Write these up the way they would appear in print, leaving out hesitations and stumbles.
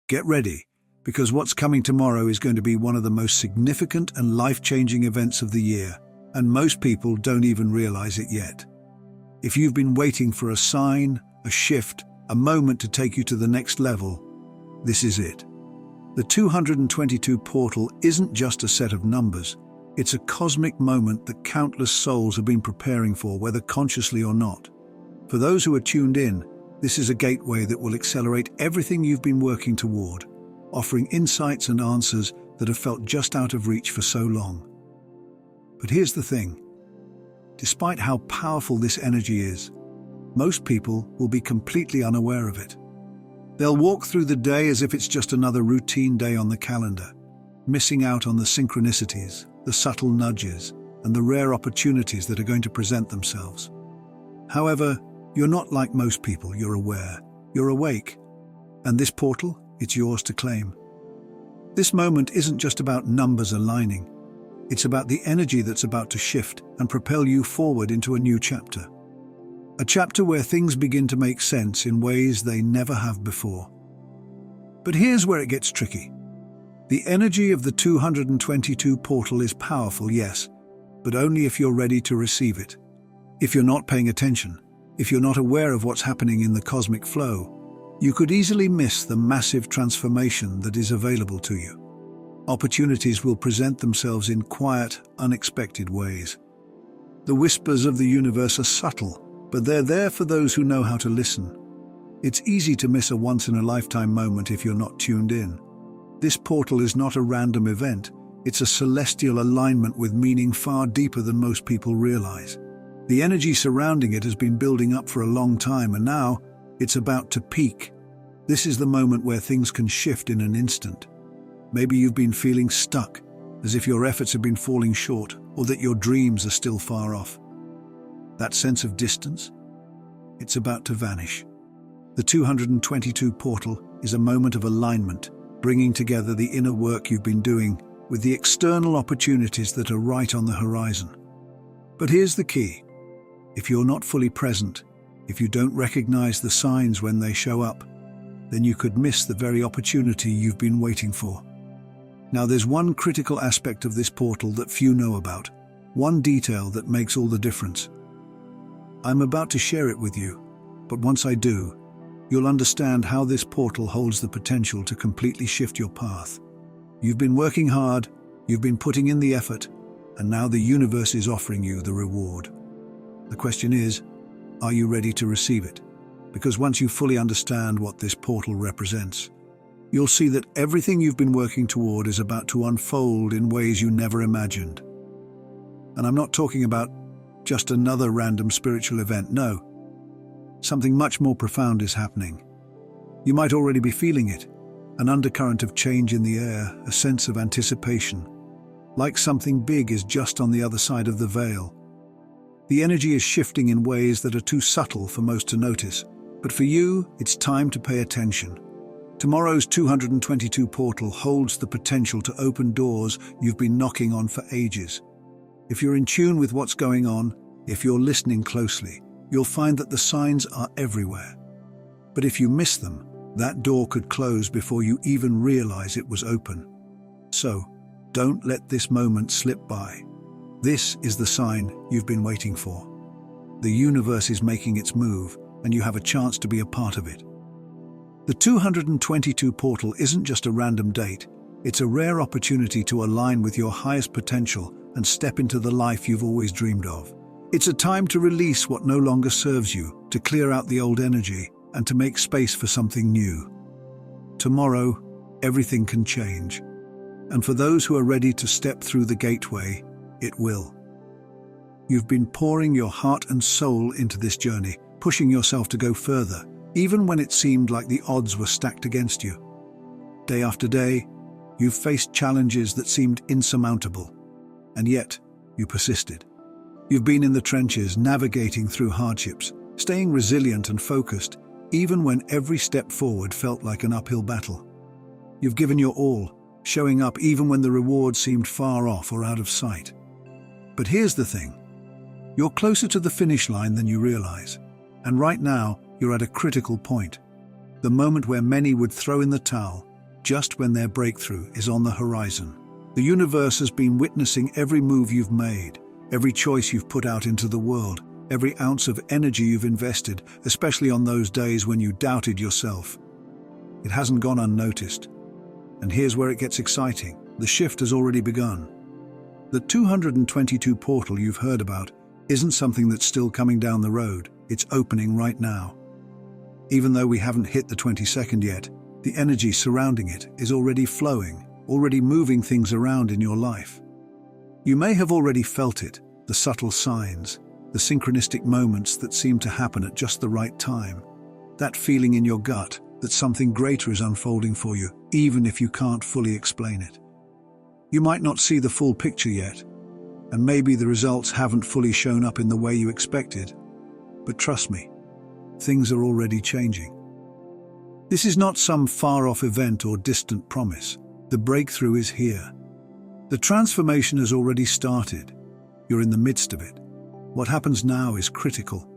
Get ready, because what's coming tomorrow is going to be one of the most significant and life-changing events of the year, and most people don't even realize it yet. If you've been waiting for a sign, a shift, a moment to take you to the next level, this is it. The 222 portal isn't just a set of numbers. It's a cosmic moment that countless souls have been preparing for, whether consciously or not. For those who are tuned in, this is a gateway that will accelerate everything you've been working toward, offering insights and answers that have felt just out of reach for so long. But here's the thing. Despite how powerful this energy is, most people will be completely unaware of it. They'll walk through the day as if it's just another routine day on the calendar, missing out on the synchronicities, the subtle nudges, and the rare opportunities that are going to present themselves. However, you're not like most people. You're aware, you're awake, and this portal, it's yours to claim. This moment isn't just about numbers aligning. It's about the energy that's about to shift and propel you forward into a new chapter. A chapter where things begin to make sense in ways they never have before. But here's where it gets tricky. The energy of the 222 portal is powerful, yes, but only if you're ready to receive it. If you're not paying attention, if you're not aware of what's happening in the cosmic flow, you could easily miss the massive transformation that is available to you. Opportunities will present themselves in quiet, unexpected ways. The whispers of the universe are subtle, but they're there for those who know how to listen. It's easy to miss a once-in-a-lifetime moment if you're not tuned in. This portal is not a random event. It's a celestial alignment with meaning far deeper than most people realize. The energy surrounding it has been building up for a long time, and now it's about to peak. This is the moment where things can shift in an instant. Maybe you've been feeling stuck, as if your efforts have been falling short, or that your dreams are still far off. That sense of distance? It's about to vanish. The 222 portal is a moment of alignment, bringing together the inner work you've been doing with the external opportunities that are right on the horizon. But here's the key. If you're not fully present, if you don't recognize the signs when they show up, then you could miss the very opportunity you've been waiting for. Now, there's one critical aspect of this portal that few know about, one detail that makes all the difference. I'm about to share it with you, but once I do, you'll understand how this portal holds the potential to completely shift your path. You've been working hard, you've been putting in the effort, and now the universe is offering you the reward. The question is, are you ready to receive it? Because once you fully understand what this portal represents, you'll see that everything you've been working toward is about to unfold in ways you never imagined. And I'm not talking about just another random spiritual event, no. Something much more profound is happening. You might already be feeling it, an undercurrent of change in the air, a sense of anticipation, like something big is just on the other side of the veil. The energy is shifting in ways that are too subtle for most to notice, but for you, it's time to pay attention. Tomorrow's 222 portal holds the potential to open doors you've been knocking on for ages. If you're in tune with what's going on, if you're listening closely, you'll find that the signs are everywhere. But if you miss them, that door could close before you even realize it was open. So, don't let this moment slip by. This is the sign you've been waiting for. The universe is making its move, and you have a chance to be a part of it. The 222 portal isn't just a random date. It's a rare opportunity to align with your highest potential and step into the life you've always dreamed of. It's a time to release what no longer serves you, to clear out the old energy, and to make space for something new. Tomorrow, everything can change. And for those who are ready to step through the gateway, it will. You've been pouring your heart and soul into this journey, pushing yourself to go further, even when it seemed like the odds were stacked against you. Day after day, you've faced challenges that seemed insurmountable, and yet you persisted. You've been in the trenches, navigating through hardships, staying resilient and focused, even when every step forward felt like an uphill battle. You've given your all, showing up even when the reward seemed far off or out of sight. But here's the thing. You're closer to the finish line than you realize, and right now you're at a critical point. The moment where many would throw in the towel, just when their breakthrough is on the horizon. The universe has been witnessing every move you've made, every choice you've put out into the world, every ounce of energy you've invested, especially on those days when you doubted yourself. It hasn't gone unnoticed. And here's where it gets exciting. The shift has already begun. The 222 portal you've heard about isn't something that's still coming down the road. It's opening right now. Even though we haven't hit the 22nd yet, the energy surrounding it is already flowing, already moving things around in your life. You may have already felt it, the subtle signs, the synchronistic moments that seem to happen at just the right time. That feeling in your gut that something greater is unfolding for you, even if you can't fully explain it. You might not see the full picture yet, and maybe the results haven't fully shown up in the way you expected. But trust me, things are already changing. This is not some far-off event or distant promise. The breakthrough is here. The transformation has already started. You're in the midst of it. What happens now is critical.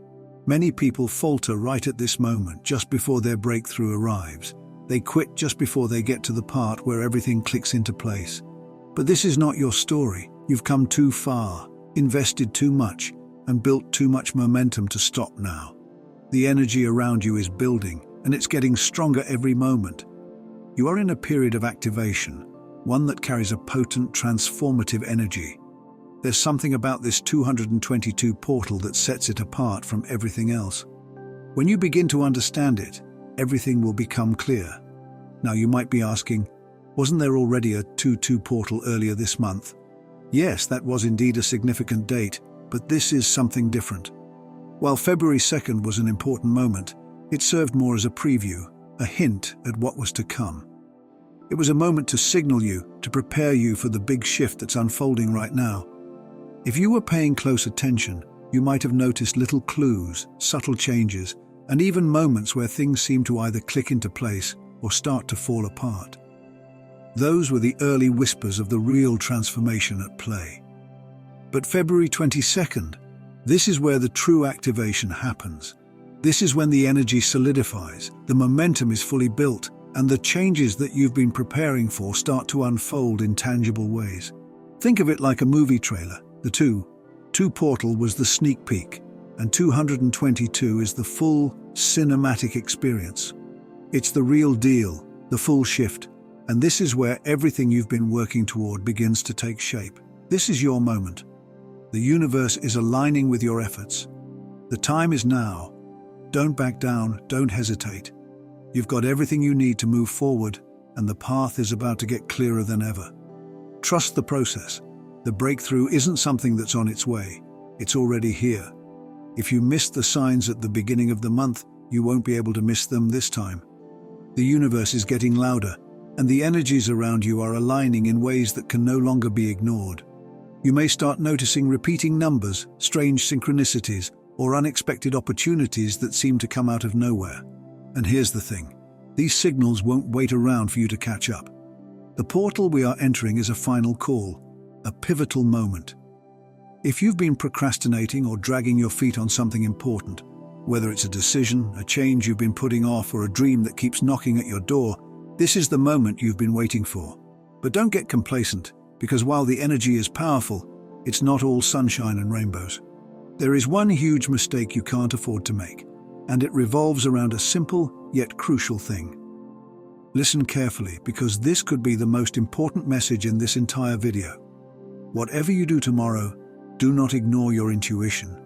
Many people falter right at this moment, just before their breakthrough arrives. They quit just before they get to the part where everything clicks into place. But this is not your story. You've come too far, invested too much, and built too much momentum to stop now. The energy around you is building, and it's getting stronger every moment. You are in a period of activation, one that carries a potent, transformative energy. There's something about this 222 portal that sets it apart from everything else. When you begin to understand it, everything will become clear. Now you might be asking, wasn't there already a 2-2 portal earlier this month? Yes, that was indeed a significant date, but this is something different. While February 2nd was an important moment, it served more as a preview, a hint at what was to come. It was a moment to signal you, to prepare you for the big shift that's unfolding right now. If you were paying close attention, you might have noticed little clues, subtle changes, and even moments where things seem to either click into place or start to fall apart. Those were the early whispers of the real transformation at play. But February 22nd, this is where the true activation happens. This is when the energy solidifies, the momentum is fully built, and the changes that you've been preparing for start to unfold in tangible ways. Think of it like a movie trailer. The 2 portal was the sneak peek, and 222 is the full cinematic experience. It's the real deal, the full shift, and this is where everything you've been working toward begins to take shape. This is your moment. The universe is aligning with your efforts. The time is now. Don't back down, don't hesitate. You've got everything you need to move forward, and the path is about to get clearer than ever. Trust the process. The breakthrough isn't something that's on its way. It's already here. If you missed the signs at the beginning of the month, you won't be able to miss them this time. The universe is getting louder, and the energies around you are aligning in ways that can no longer be ignored. You may start noticing repeating numbers, strange synchronicities, or unexpected opportunities that seem to come out of nowhere. And here's the thing. These signals won't wait around for you to catch up. The portal we are entering is a final call, a pivotal moment. If you've been procrastinating or dragging your feet on something important, whether it's a decision, a change you've been putting off, or a dream that keeps knocking at your door, this is the moment you've been waiting for. But don't get complacent, because while the energy is powerful, it's not all sunshine and rainbows. There is one huge mistake you can't afford to make, and it revolves around a simple yet crucial thing. Listen carefully, because this could be the most important message in this entire video. Whatever you do tomorrow, do not ignore your intuition.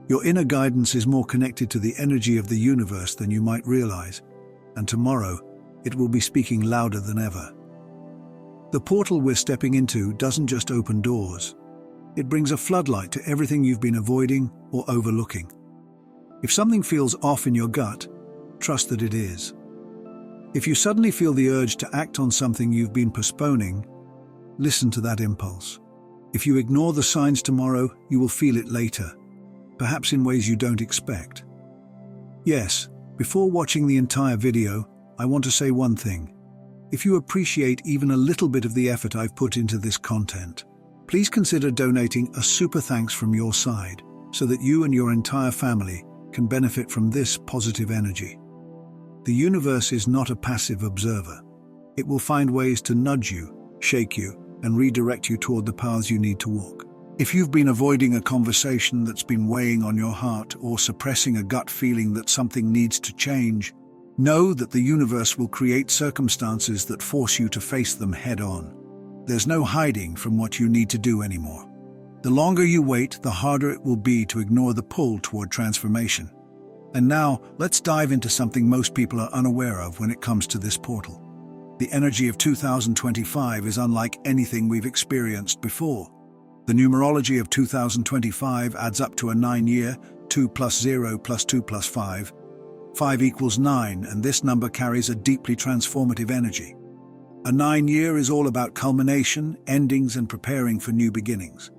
Your inner guidance is more connected to the energy of the universe than you might realize, and tomorrow it will be speaking louder than ever. The portal we're stepping into doesn't just open doors. It brings a floodlight to everything you've been avoiding or overlooking. If something feels off in your gut, trust that it is. If you suddenly feel the urge to act on something you've been postponing, listen to that impulse. If you ignore the signs tomorrow, you will feel it later, perhaps in ways you don't expect. Yes, before watching the entire video, I want to say one thing. If you appreciate even a little bit of the effort I've put into this content, please consider donating a super thanks from your side so that you and your entire family can benefit from this positive energy. The universe is not a passive observer. It will find ways to nudge you, shake you, and redirect you toward the paths you need to walk. If you've been avoiding a conversation that's been weighing on your heart or suppressing a gut feeling that something needs to change, know that the universe will create circumstances that force you to face them head-on. There's no hiding from what you need to do anymore. The longer you wait, the harder it will be to ignore the pull toward transformation. And now, let's dive into something most people are unaware of when it comes to this portal. The energy of 2025 is unlike anything we've experienced before. The numerology of 2025 adds up to a 9-year, 2 plus 0 plus 2 plus 5. 5 equals 9, and this number carries a deeply transformative energy. A 9-year is all about culmination, endings, and preparing for new beginnings.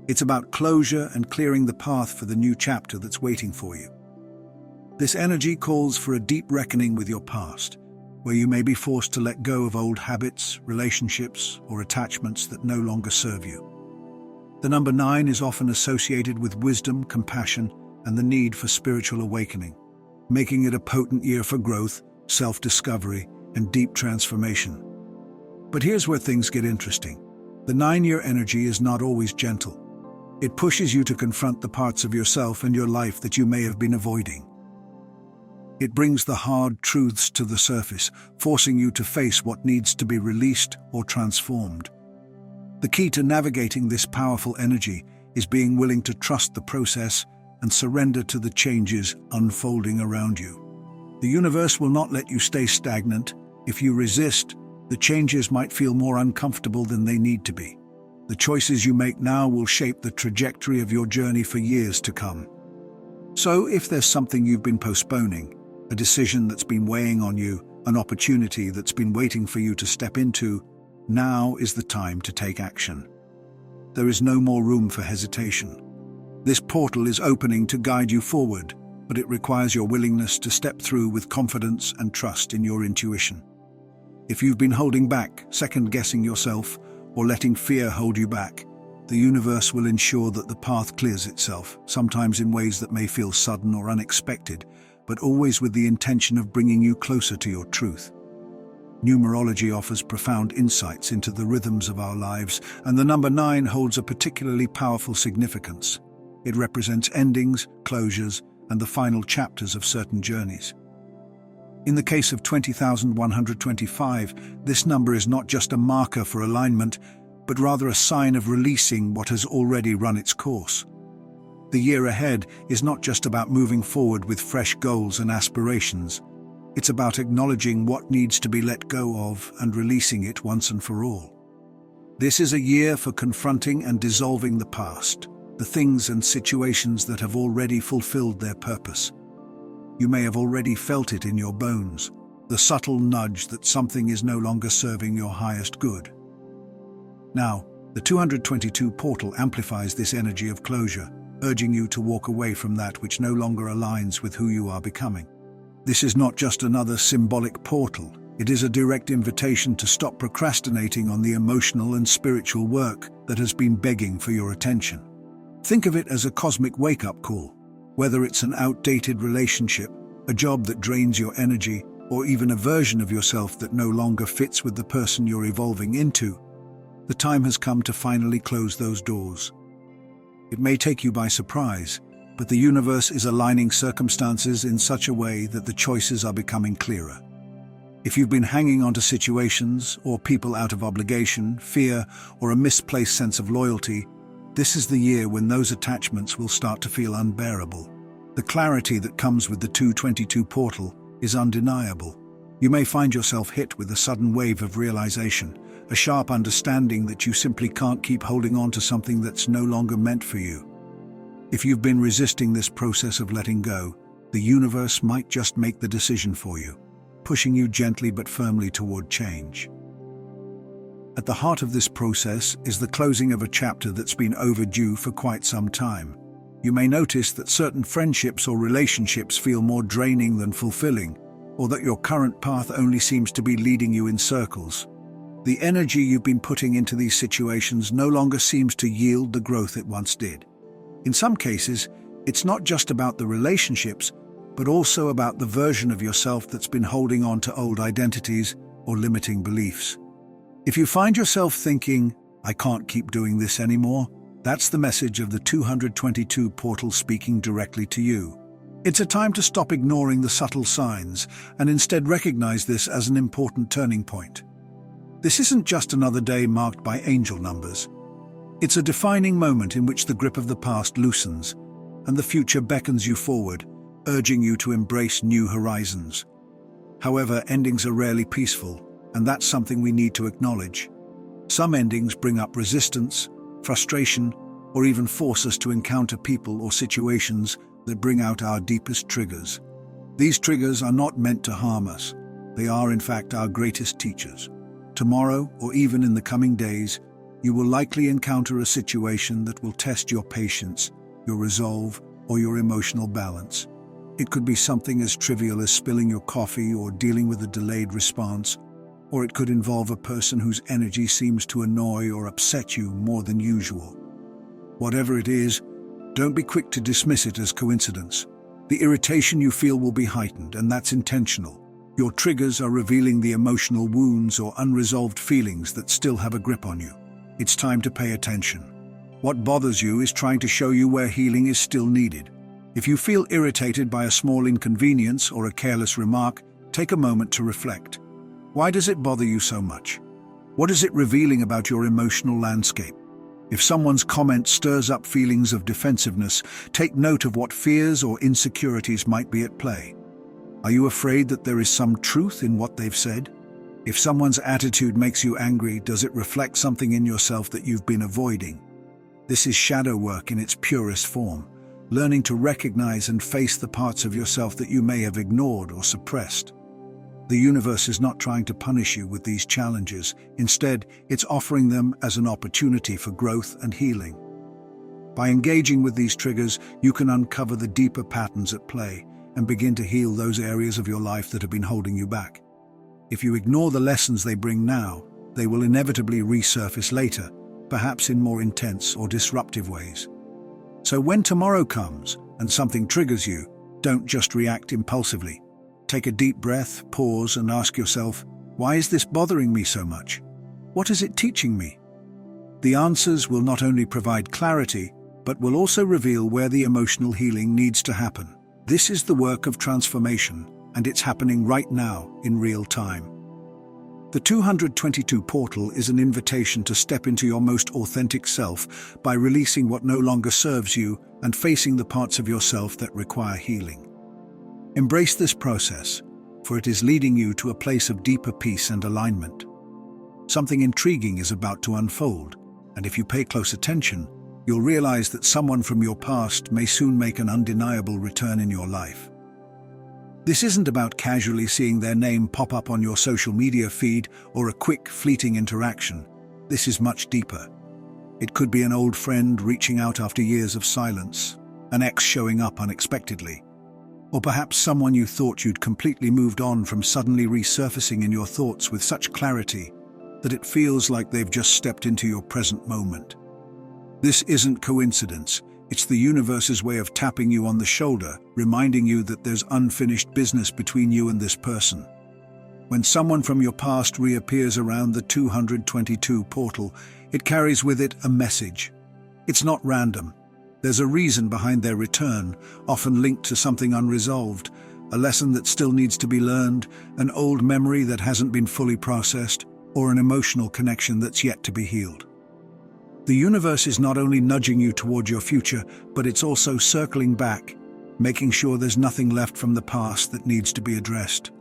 It's about closure and clearing the path for the new chapter that's waiting for you. This energy calls for a deep reckoning with your past, where you may be forced to let go of old habits, relationships, or attachments that no longer serve you. The number 9 is often associated with wisdom, compassion, and the need for spiritual awakening, making it a potent year for growth, self-discovery, and deep transformation. But here's where things get interesting. The 9-year energy is not always gentle. It pushes you to confront the parts of yourself and your life that you may have been avoiding. It brings the hard truths to the surface, forcing you to face what needs to be released or transformed. The key to navigating this powerful energy is being willing to trust the process and surrender to the changes unfolding around you. The universe will not let you stay stagnant. If you resist, the changes might feel more uncomfortable than they need to be. The choices you make now will shape the trajectory of your journey for years to come. So, if there's something you've been postponing, a decision that's been weighing on you, an opportunity that's been waiting for you to step into, now is the time to take action. There is no more room for hesitation. This portal is opening to guide you forward, but it requires your willingness to step through with confidence and trust in your intuition. If you've been holding back, second-guessing yourself, or letting fear hold you back, the universe will ensure that the path clears itself, sometimes in ways that may feel sudden or unexpected, but always with the intention of bringing you closer to your truth. Numerology offers profound insights into the rhythms of our lives, and the number 9 holds a particularly powerful significance. It represents endings, closures, and the final chapters of certain journeys. In the case of 20,125, this number is not just a marker for alignment, but rather a sign of releasing what has already run its course. The year ahead is not just about moving forward with fresh goals and aspirations. It's about acknowledging what needs to be let go of and releasing it once and for all. This is a year for confronting and dissolving the past, the things and situations that have already fulfilled their purpose. You may have already felt it in your bones, the subtle nudge that something is no longer serving your highest good. Now, the 222 portal amplifies this energy of closure, urging you to walk away from that which no longer aligns with who you are becoming. This is not just another symbolic portal, it is a direct invitation to stop procrastinating on the emotional and spiritual work that has been begging for your attention. Think of it as a cosmic wake-up call. Whether it's an outdated relationship, a job that drains your energy, or even a version of yourself that no longer fits with the person you're evolving into, the time has come to finally close those doors. It may take you by surprise, but the universe is aligning circumstances in such a way that the choices are becoming clearer. If you've been hanging on to situations or people out of obligation, fear, or a misplaced sense of loyalty, this is the year when those attachments will start to feel unbearable. The clarity that comes with the 222 portal is undeniable. You may find yourself hit with a sudden wave of realization, a sharp understanding that you simply can't keep holding on to something that's no longer meant for you. If you've been resisting this process of letting go, the universe might just make the decision for you, pushing you gently but firmly toward change. At the heart of this process is the closing of a chapter that's been overdue for quite some time. You may notice that certain friendships or relationships feel more draining than fulfilling, or that your current path only seems to be leading you in circles. The energy you've been putting into these situations no longer seems to yield the growth it once did. In some cases, it's not just about the relationships, but also about the version of yourself that's been holding on to old identities, or limiting beliefs. If you find yourself thinking, "I can't keep doing this anymore," that's the message of the 222 portal speaking directly to you. It's a time to stop ignoring the subtle signs and instead recognize this as an important turning point. This isn't just another day marked by angel numbers. It's a defining moment in which the grip of the past loosens and the future beckons you forward, urging you to embrace new horizons. However, endings are rarely peaceful, and that's something we need to acknowledge. Some endings bring up resistance, frustration, or even force us to encounter people or situations that bring out our deepest triggers. These triggers are not meant to harm us. They are, in fact, our greatest teachers. Tomorrow, or even in the coming days, you will likely encounter a situation that will test your patience, your resolve, or your emotional balance. It could be something as trivial as spilling your coffee or dealing with a delayed response, or it could involve a person whose energy seems to annoy or upset you more than usual. Whatever it is, don't be quick to dismiss it as coincidence. The irritation you feel will be heightened, and that's intentional. Your triggers are revealing the emotional wounds or unresolved feelings that still have a grip on you. It's time to pay attention. What bothers you is trying to show you where healing is still needed. If you feel irritated by a small inconvenience or a careless remark, take a moment to reflect. Why does it bother you so much? What is it revealing about your emotional landscape? If someone's comment stirs up feelings of defensiveness, take note of what fears or insecurities might be at play. Are you afraid that there is some truth in what they've said? If someone's attitude makes you angry, does it reflect something in yourself that you've been avoiding? This is shadow work in its purest form, learning to recognize and face the parts of yourself that you may have ignored or suppressed. The universe is not trying to punish you with these challenges. Instead, it's offering them as an opportunity for growth and healing. By engaging with these triggers, you can uncover the deeper patterns at play and begin to heal those areas of your life that have been holding you back. If you ignore the lessons they bring now, they will inevitably resurface later, perhaps in more intense or disruptive ways. So when tomorrow comes and something triggers you, don't just react impulsively. Take a deep breath, pause, and ask yourself, why is this bothering me so much? What is it teaching me? The answers will not only provide clarity, but will also reveal where the emotional healing needs to happen. This is the work of transformation, and it's happening right now in real time. The 222 portal is an invitation to step into your most authentic self by releasing what no longer serves you and facing the parts of yourself that require healing. Embrace this process, for it is leading you to a place of deeper peace and alignment. Something intriguing is about to unfold, and if you pay close attention, you'll realize that someone from your past may soon make an undeniable return in your life. This isn't about casually seeing their name pop up on your social media feed or a quick, fleeting interaction. This is much deeper. It could be an old friend reaching out after years of silence, an ex showing up unexpectedly, or perhaps someone you thought you'd completely moved on from suddenly resurfacing in your thoughts with such clarity that it feels like they've just stepped into your present moment. This isn't coincidence. It's the universe's way of tapping you on the shoulder, reminding you that there's unfinished business between you and this person. When someone from your past reappears around the 222 portal, it carries with it a message. It's not random. There's a reason behind their return, often linked to something unresolved, a lesson that still needs to be learned, an old memory that hasn't been fully processed, or an emotional connection that's yet to be healed. The universe is not only nudging you toward your future, but it's also circling back, making sure there's nothing left from the past that needs to be addressed.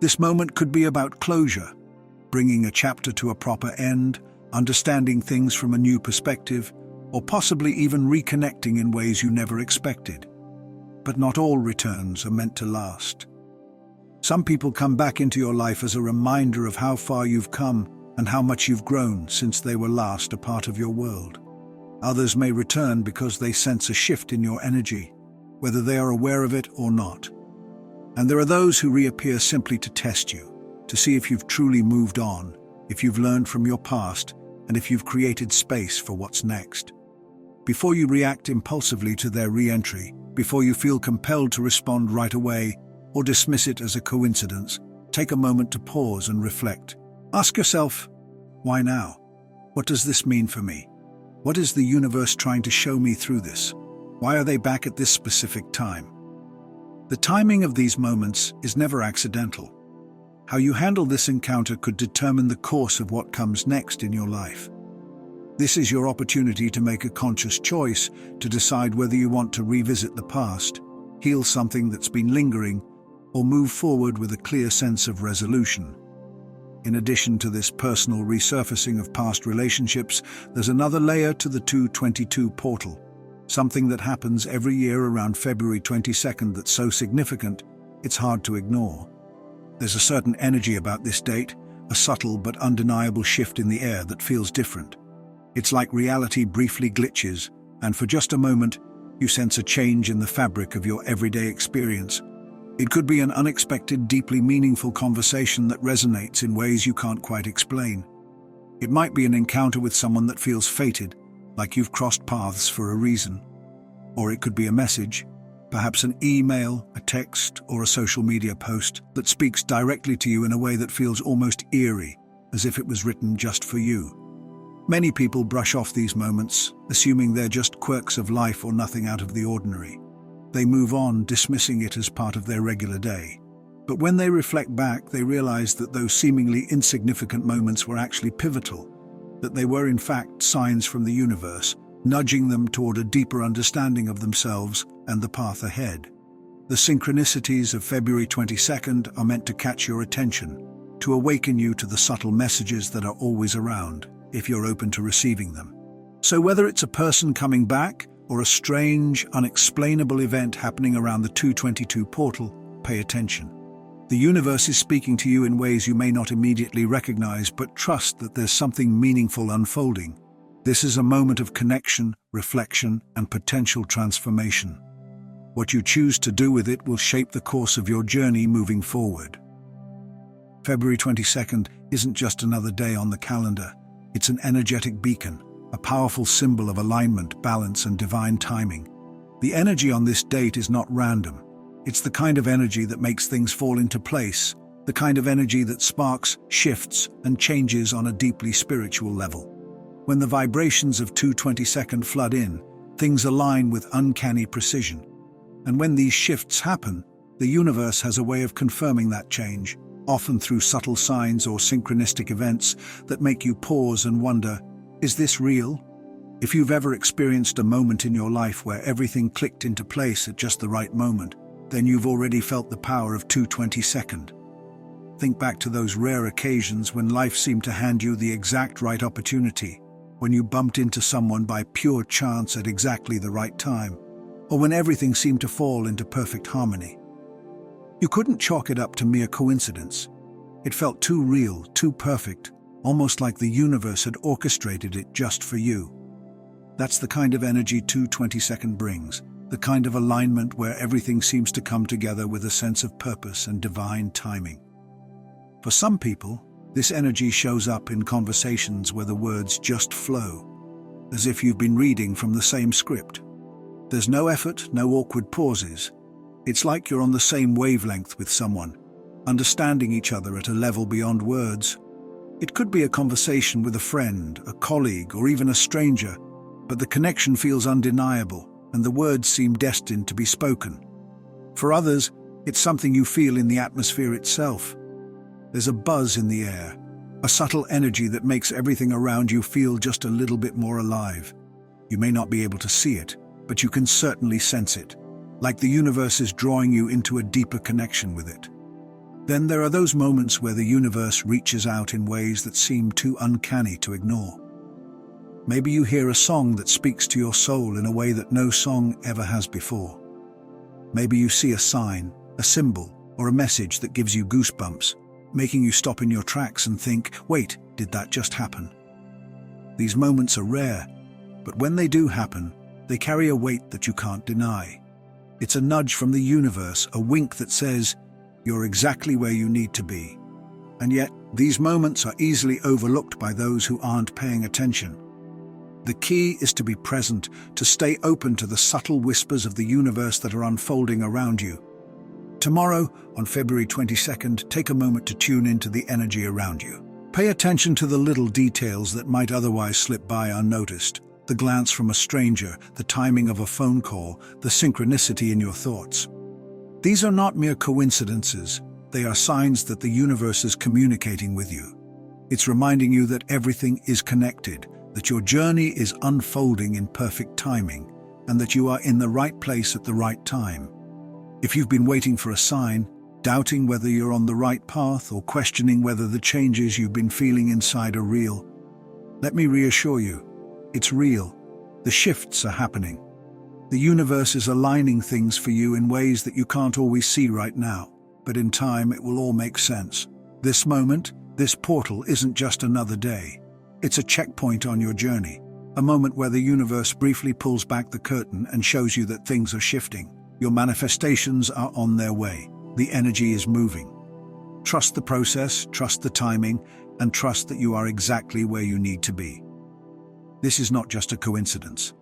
This moment could be about closure, bringing a chapter to a proper end, understanding things from a new perspective, or possibly even reconnecting in ways you never expected. But not all returns are meant to last. Some people come back into your life as a reminder of how far you've come and how much you've grown since they were last a part of your world. Others may return because they sense a shift in your energy, whether they are aware of it or not. And there are those who reappear simply to test you, to see if you've truly moved on, if you've learned from your past, and if you've created space for what's next. Before you react impulsively to their re-entry, before you feel compelled to respond right away or dismiss it as a coincidence, Take a moment to pause and reflect. Ask yourself, why now? What does this mean for me? What is the universe trying to show me through this? Why are they back at this specific time? The timing of these moments is never accidental. How you handle this encounter could determine the course of what comes next in your life. This is your opportunity to make a conscious choice to decide whether you want to revisit the past, heal something that's been lingering, or move forward with a clear sense of resolution. In addition to this personal resurfacing of past relationships, there's another layer to the 222 portal, something that happens every year around February 22nd that's so significant, it's hard to ignore. There's a certain energy about this date, a subtle but undeniable shift in the air that feels different. It's like reality briefly glitches, and for just a moment, you sense a change in the fabric of your everyday experience. It could be an unexpected, deeply meaningful conversation that resonates in ways you can't quite explain. It might be an encounter with someone that feels fated, like you've crossed paths for a reason. Or it could be a message, perhaps an email, a text, or a social media post that speaks directly to you in a way that feels almost eerie, as if it was written just for you. Many people brush off these moments, assuming they're just quirks of life or nothing out of the ordinary. They move on, dismissing it as part of their regular day. But when they reflect back, they realize that those seemingly insignificant moments were actually pivotal, that they were in fact signs from the universe, nudging them toward a deeper understanding of themselves and the path ahead. The synchronicities of February 22nd are meant to catch your attention, to awaken you to the subtle messages that are always around, if you're open to receiving them. So whether it's a person coming back or a strange, unexplainable event happening around the 222 portal, pay attention. The universe is speaking to you in ways you may not immediately recognize, but trust that there's something meaningful unfolding. This is a moment of connection, reflection, and potential transformation. What you choose to do with it will shape the course of your journey moving forward. February 22nd isn't just another day on the calendar. It's an energetic beacon, a powerful symbol of alignment, balance, and divine timing. The energy on this date is not random. It's the kind of energy that makes things fall into place, the kind of energy that sparks, shifts, and changes on a deeply spiritual level. When the vibrations of 222nd flood in, things align with uncanny precision. And when these shifts happen, the universe has a way of confirming that change, often through subtle signs or synchronistic events that make you pause and wonder, is this real? If you've ever experienced a moment in your life where everything clicked into place at just the right moment, then you've already felt the power of 222nd. Think back to those rare occasions when life seemed to hand you the exact right opportunity, when you bumped into someone by pure chance at exactly the right time, or when everything seemed to fall into perfect harmony. You couldn't chalk it up to mere coincidence. It felt too real, too perfect, almost like the universe had orchestrated it just for you. That's the kind of energy 222nd brings, the kind of alignment where everything seems to come together with a sense of purpose and divine timing. For some people, this energy shows up in conversations where the words just flow, as if you've been reading from the same script. There's no effort, no awkward pauses. It's like you're on the same wavelength with someone, understanding each other at a level beyond words. It could be a conversation with a friend, a colleague, or even a stranger, but the connection feels undeniable, and the words seem destined to be spoken. For others, it's something you feel in the atmosphere itself. There's a buzz in the air, a subtle energy that makes everything around you feel just a little bit more alive. You may not be able to see it, but you can certainly sense it, like the universe is drawing you into a deeper connection with it. Then there are those moments where the universe reaches out in ways that seem too uncanny to ignore. Maybe you hear a song that speaks to your soul in a way that no song ever has before. Maybe you see a sign, a symbol, or a message that gives you goosebumps, making you stop in your tracks and think, wait, did that just happen? These moments are rare, but when they do happen, they carry a weight that you can't deny. It's a nudge from the universe, a wink that says, you're exactly where you need to be. And yet, these moments are easily overlooked by those who aren't paying attention. The key is to be present, to stay open to the subtle whispers of the universe that are unfolding around you. Tomorrow, on February 22nd, take a moment to tune into the energy around you. Pay attention to the little details that might otherwise slip by unnoticed. The glance from a stranger, the timing of a phone call, the synchronicity in your thoughts. These are not mere coincidences. They are signs that the universe is communicating with you. It's reminding you that everything is connected, that your journey is unfolding in perfect timing, and that you are in the right place at the right time. If you've been waiting for a sign, doubting whether you're on the right path or questioning whether the changes you've been feeling inside are real, let me reassure you, it's real. The shifts are happening. The universe is aligning things for you in ways that you can't always see right now, but in time it will all make sense. This moment, this portal isn't just another day. It's a checkpoint on your journey, a moment where the universe briefly pulls back the curtain and shows you that things are shifting. Your manifestations are on their way. The energy is moving. Trust the process, trust the timing, and trust that you are exactly where you need to be. This is not just a coincidence.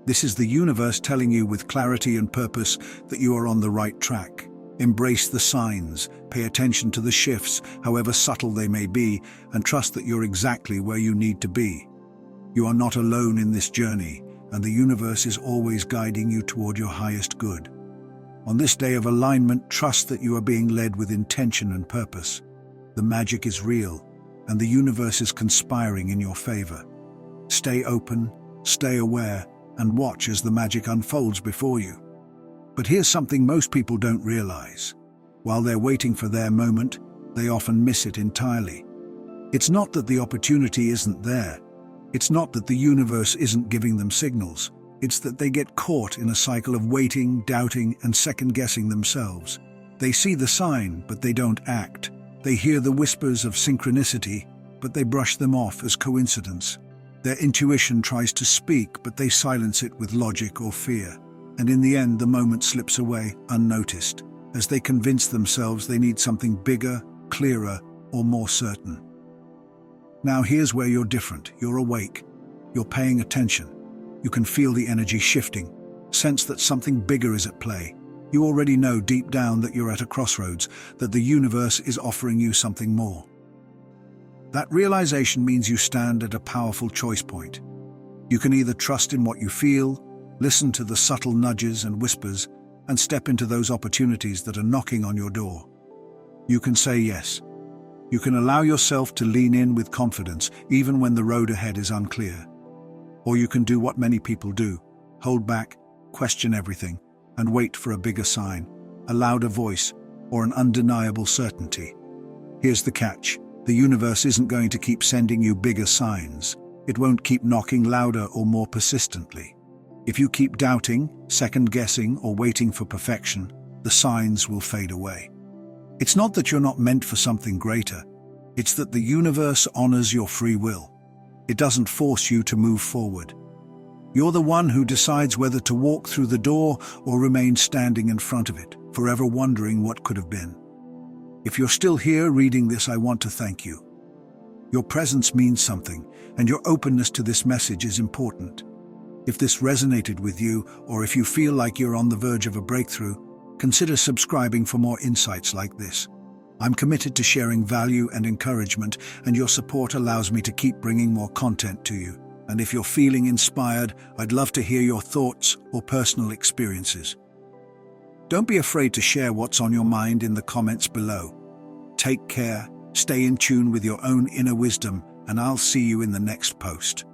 This is the universe telling you with clarity and purpose that you are on the right track. Embrace the signs, pay attention to the shifts, however subtle they may be, and trust that you're exactly where you need to be. You are not alone in this journey, and the universe is always guiding you toward your highest good. On this day of alignment, trust that you are being led with intention and purpose. The magic is real, and the universe is conspiring in your favor. Stay open, stay aware, and watch as the magic unfolds before you. But here's something most people don't realize. While they're waiting for their moment, they often miss it entirely. It's not that the opportunity isn't there. It's not that the universe isn't giving them signals. It's that they get caught in a cycle of waiting, doubting, and second-guessing themselves. They see the sign, but they don't act. They hear the whispers of synchronicity, but they brush them off as coincidence. Their intuition tries to speak, but they silence it with logic or fear. And in the end, the moment slips away unnoticed, as they convince themselves they need something bigger, clearer, or more certain. Now here's where you're different. You're awake. You're paying attention. You can feel the energy shifting, sense that something bigger is at play. You already know deep down that you're at a crossroads, that the universe is offering you something more. That realization means you stand at a powerful choice point. You can either trust in what you feel, listen to the subtle nudges and whispers, and step into those opportunities that are knocking on your door. You can say yes. You can allow yourself to lean in with confidence, even when the road ahead is unclear. Or you can do what many people do, hold back, question everything, and wait for a bigger sign, a louder voice, or an undeniable certainty. Here's the catch. The universe isn't going to keep sending you bigger signs. It won't keep knocking louder or more persistently. If you keep doubting, second-guessing, or waiting for perfection, the signs will fade away. It's not that you're not meant for something greater. It's that the universe honors your free will. It doesn't force you to move forward. You're the one who decides whether to walk through the door or remain standing in front of it, forever wondering what could have been. If you're still here reading this, I want to thank you. Your presence means something, and your openness to this message is important. If this resonated with you, or if you feel like you're on the verge of a breakthrough, consider subscribing for more insights like this. I'm committed to sharing value and encouragement, and your support allows me to keep bringing more content to you. And if you're feeling inspired, I'd love to hear your thoughts or personal experiences. Don't be afraid to share what's on your mind in the comments below. Take care, stay in tune with your own inner wisdom, and I'll see you in the next post.